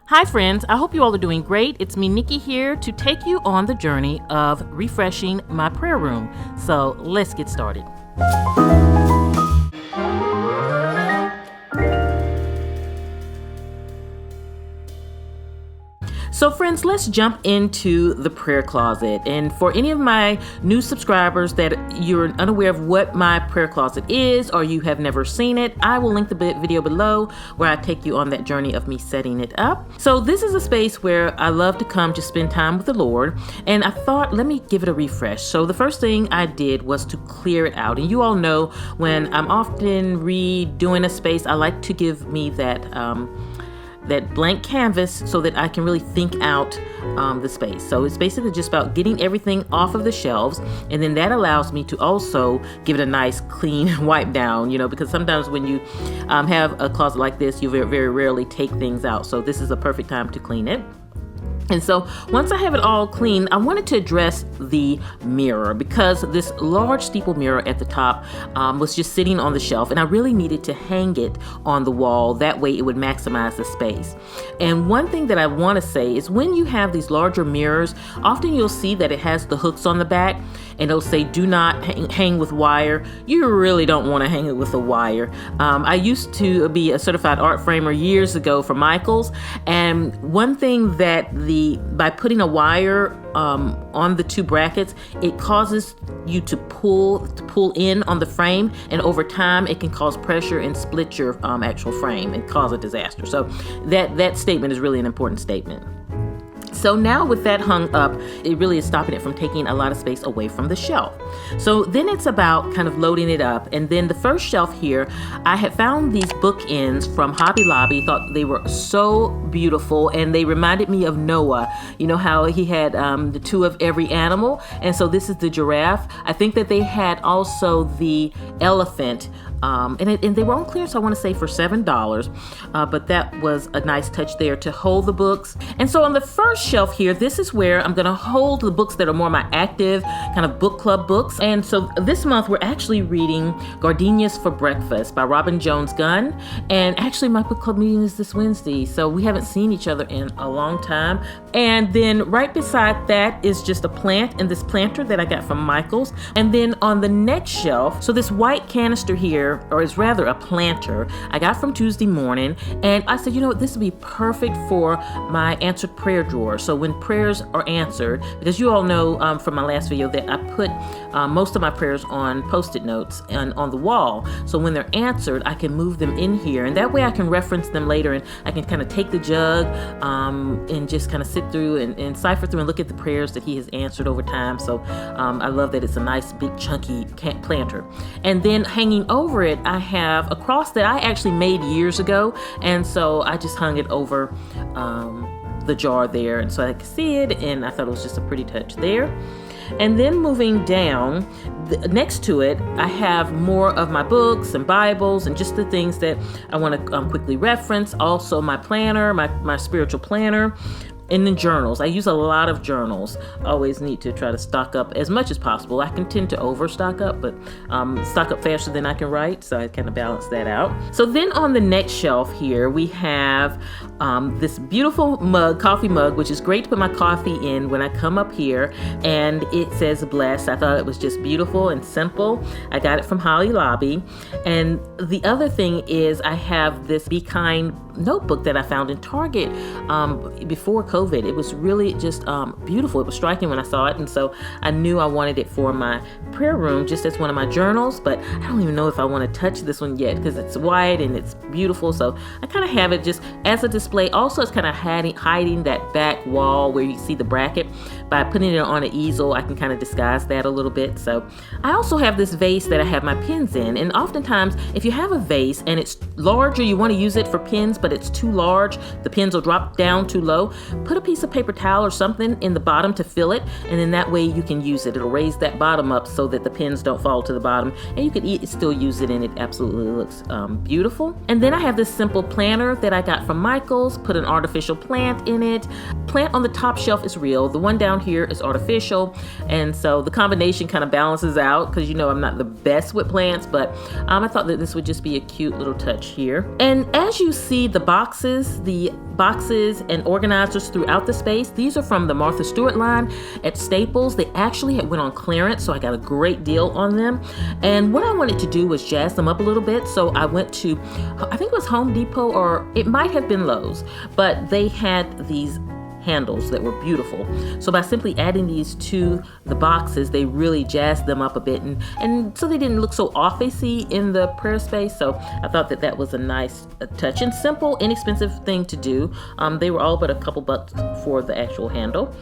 Hi friends, I hope you all are doing great. It's me, Nikki, here to take you on the journey of refreshing my prayer room. So let's get started. So friends, let's jump into the prayer closet. And for any of my new subscribers that you're unaware of what my prayer closet is, or you have never seen it, I will link the video below where I take you on that journey of me setting it up. So this is a space where I love to come to spend time with the Lord. And I thought, let me give it a refresh. So the first thing I did was to clear it out. And you all know when I'm often redoing a space, I like to give me that blank canvas so that I can really think out the space. So it's basically just about getting everything off of the shelves, and then that allows me to also give it a nice clean wipe down, because sometimes when you have a closet like this, you very, very rarely take things out. So this is a perfect time to clean it. And so once I have it all clean, I wanted to address the mirror because this large steeple mirror at the top was just sitting on the shelf, and I really needed to hang it on the wall. That way it would maximize the space. And one thing that I want to say is when you have these larger mirrors, often you'll see that it has the hooks on the back and it'll say do not hang with wire. You really don't want to hang it with a wire. I used to be a certified art framer years ago for Michaels, and one thing that by putting a wire on the two brackets, it causes you to pull in on the frame, and over time it can cause pressure and split your actual frame and cause a disaster. So that statement is really an important statement. So now with that hung up, it really is stopping it from taking a lot of space away from the shelf. So then it's about kind of loading it up. And then the first shelf here, I had found these bookends from Hobby Lobby, thought they were so beautiful, and they reminded me of Noah. You know how he had the two of every animal? And so this is the giraffe. I think that they had also the elephant, and they were on clearance, I want to say for $7, but that was a nice touch there to hold the books. And so on the first shelf here, this is where I'm going to hold the books that are more my active kind of book club books. And so this month we're actually reading Gardenias for Breakfast by Robin Jones Gunn. And actually my book club meeting is this Wednesday, so we haven't seen each other in a long time. And then right beside that is just a plant in this planter that I got from Michaels. And then on the next shelf, so this white canister here, or is rather a planter, I got from Tuesday Morning. And I said, this would be perfect for my answered prayer drawer. So when prayers are answered, because you all know from my last video that I put most of my prayers on Post-it notes and on the wall. So when they're answered, I can move them in here, and that way I can reference them later, and I can kind of take the jug and just kind of sit through and cipher through and look at the prayers that he has answered over time. So I love that it's a nice big chunky planter. And then hanging over it, I have a cross that I actually made years ago, and so I just hung it over the jar there, and so I could see it, and I thought it was just a pretty touch there. And then moving down next to it, I have more of my books and Bibles and just the things that I want to quickly reference. Also my planner, my spiritual planner. And then journals. I use a lot of journals. I always need to try to stock up as much as possible. I can tend to overstock up, but stock up faster than I can write, so I kind of balance that out. So then on the next shelf here, we have this beautiful coffee mug, which is great to put my coffee in when I come up here, and it says blessed. I thought it was just beautiful and simple. I got it from Hobby Lobby. And the other thing is I have this Be Kind notebook that I found in Target before COVID. It was really just beautiful. It was striking when I saw it, and so I knew I wanted it for my prayer room just as one of my journals, but I don't even know if I want to touch this one yet because it's white and it's beautiful, so I kind of have it just as a display. Also, it's kind of hiding that back wall where you see the bracket. By putting it on an easel, I can kind of disguise that a little bit. So I also have this vase that I have my pens in, and oftentimes if you have a vase and it's larger, you want to use it for pens, but it's too large, the pens will drop down too low, put a piece of paper towel or something in the bottom to fill it, and then that way you can use it. It'll raise that bottom up so that the pens don't fall to the bottom, and you can still use it, and it absolutely looks beautiful. And And then I have this simple planter that I got from Michael's, put an artificial plant in it. Plant on the top shelf is real. The one down here is artificial. And so the combination kind of balances out because you know I'm not the best with plants, but I thought that this would just be a cute little touch here. And as you see the boxes and organizers throughout the space, these are from the Martha Stewart line at Staples. They actually went on clearance, so I got a great deal on them. And what I wanted to do was jazz them up a little bit. So I went to, I think it was Home Depot or it might have been Lowe's, but they had these handles that were beautiful. So by simply adding these to the boxes, they really jazzed them up a bit, and so they didn't look so officey in the prayer space. So I thought that that was a nice touch and simple, inexpensive thing to do. They were all but a couple bucks for the actual handle.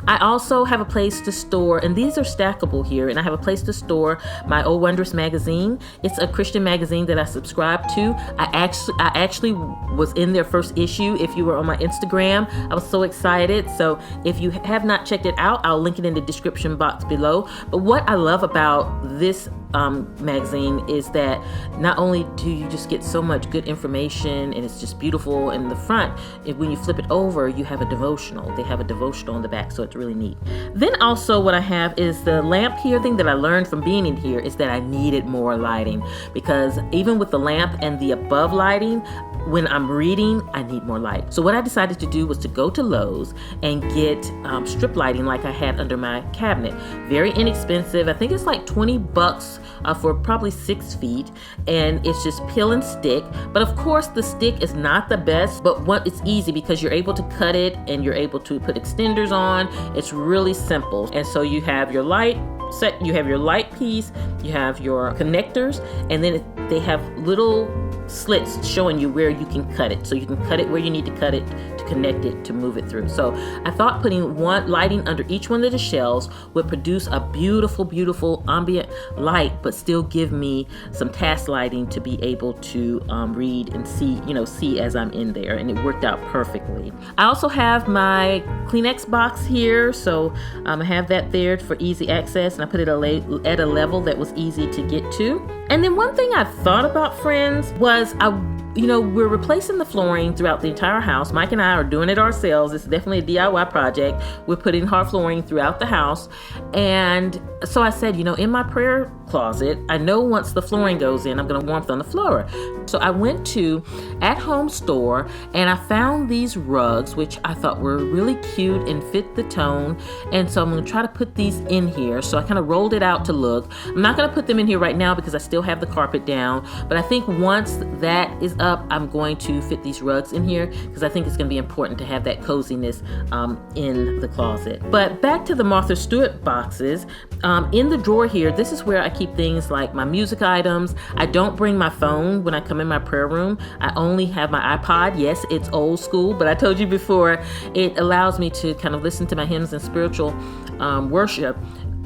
I also have a place to store, and these are stackable here, and I have a place to store my Oh Wondrous magazine. It's a Christian magazine that I subscribe to. I actually was in their first issue. If you were on my Instagram, I was so excited. So if you have not checked it out, I'll link it in the description box below. But what I love about this magazine is that not only do you just get so much good information and it's just beautiful in the front, when you flip it over, you have a devotional. They have a devotional on the back, so it's really neat. Then also what I have is the lamp here. Thing that I learned from being in here is that I needed more lighting, because even with the lamp and the above lighting, when I'm reading, I need more light. So what I decided to do was to go to Lowe's and get strip lighting like I had under my cabinet. Very inexpensive. I think it's like 20 bucks for probably 6 feet, and it's just peel and stick. But of course the stick is not the best, but it's easy because you're able to cut it and you're able to put extenders on. It's really simple. And so you have your light set, you have your light piece, you have your connectors, and then they have little slits showing you where you can cut it. So you can cut it where you need to cut it to connect it to move it through. So I thought putting one lighting under each one of the shelves would produce a beautiful, beautiful ambient light, but still give me some task lighting to be able to read and see as I'm in there. And it worked out perfectly. I also have my Kleenex box here. So I have that there for easy access, and I put it at a level that was easy to get to. And then one thing I thought about, friends, was we're replacing the flooring throughout the entire house. Mike and I are doing it ourselves. It's definitely a DIY project. We're putting hard flooring throughout the house. And so I said, in my prayer closet, I know once the flooring goes in, I'm going to warmth on the floor. So I went to At Home store and I found these rugs, which I thought were really cute and fit the tone. And so I'm going to try to put these in here. So I kind of rolled it out to look. I'm not going to put them in here right now because I still have the carpet down. But I think once that is up, I'm going to fit these rugs in here because I think it's going to be important to have that coziness in the closet. But back to the Martha Stewart boxes. In the drawer here, this is where I keep things like my music items. I don't bring my phone when I come in my prayer room. I only have my iPod. Yes, it's old school, but I told you before, it allows me to kind of listen to my hymns and spiritual worship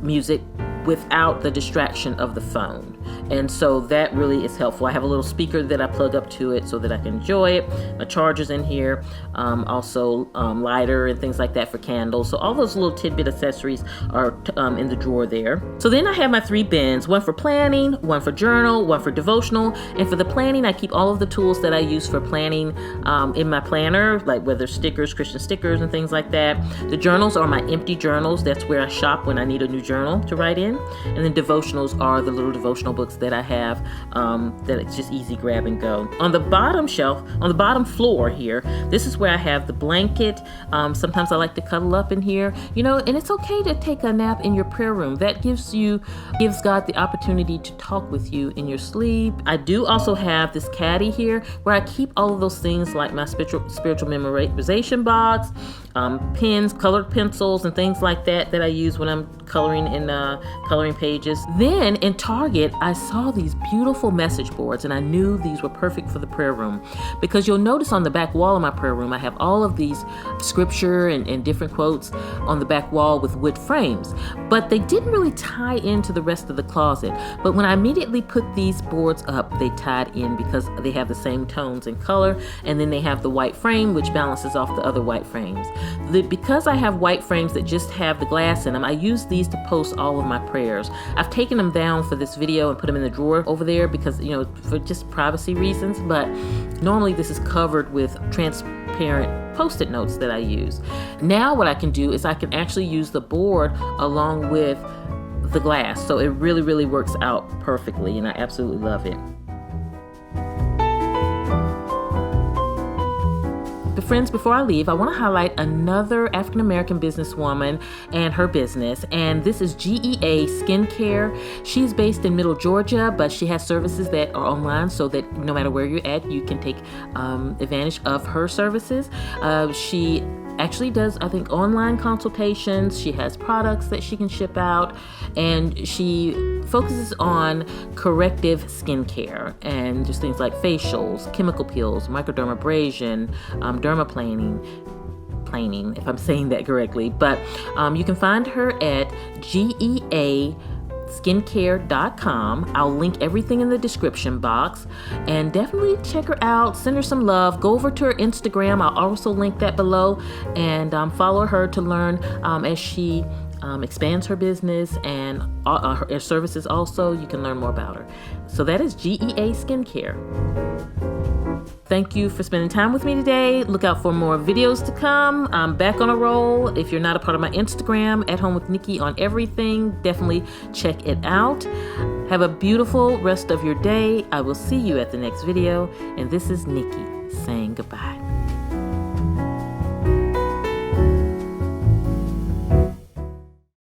music without the distraction of the phone. And so that really is helpful. I have a little speaker that I plug up to it so that I can enjoy it. My charger's in here. Also lighter and things like that for candles. So all those little tidbit accessories are in the drawer there. So then I have my 3 bins, one for planning, one for journal, one for devotional. And for the planning, I keep all of the tools that I use for planning in my planner, like whether stickers, Christian stickers and things like that. The journals are my empty journals. That's where I shop when I need a new journal to write in. And then devotionals are the little devotional books that I have that it's just easy grab and go. On the bottom shelf, on the bottom floor here, this is where I have the blanket. Sometimes I like to cuddle up in here, and it's okay to take a nap in your prayer room. That gives God the opportunity to talk with you in your sleep. I do also have this caddy here where I keep all of those things like my spiritual memorization box, pens, colored pencils, and things like that I use when I'm coloring in coloring pages. Then in Target, I saw these beautiful message boards, and I knew these were perfect for the prayer room because you'll notice on the back wall of my prayer room, I have all of these scripture and different quotes on the back wall with wood frames, but they didn't really tie into the rest of the closet. But when I immediately put these boards up, they tied in because they have the same tones and color, and then they have the white frame, which balances off the other white frames. Because I have white frames that just have the glass in them, I use these to post all of my prayers. I've taken them down for this video and put them in the drawer over there because, you know, for just privacy reasons, but normally this is covered with transparent Post-it notes that I use. Now what I can do is I can actually use the board along with the glass, so it really, really works out perfectly, and I absolutely love it. But friends, before I leave, I want to highlight another African-American businesswoman and her business, and this is GEA Skincare. She's based in Middle Georgia, but she has services that are online so that no matter where you're at, you can take advantage of her services. She actually does, I think, online consultations. She has products that she can ship out, and she focuses on corrective skincare and just things like facials, chemical peels, microdermabrasion, dermaplaning, if I'm saying that correctly. But you can find her at GEAskincare.com. I'll link everything in the description box, and definitely check her out. Send her some love. Go over to her Instagram. I'll also link that below, and follow her to learn as she expands her business and her services. Also, you can learn more about her. So that is GEA Skincare. Thank you for spending time with me today. Look out for more videos to come. I'm back on a roll. If you're not a part of my Instagram, AtHomeWithNikki on everything, definitely check it out. Have a beautiful rest of your day. I will see you at the next video. And this is Nikki saying goodbye.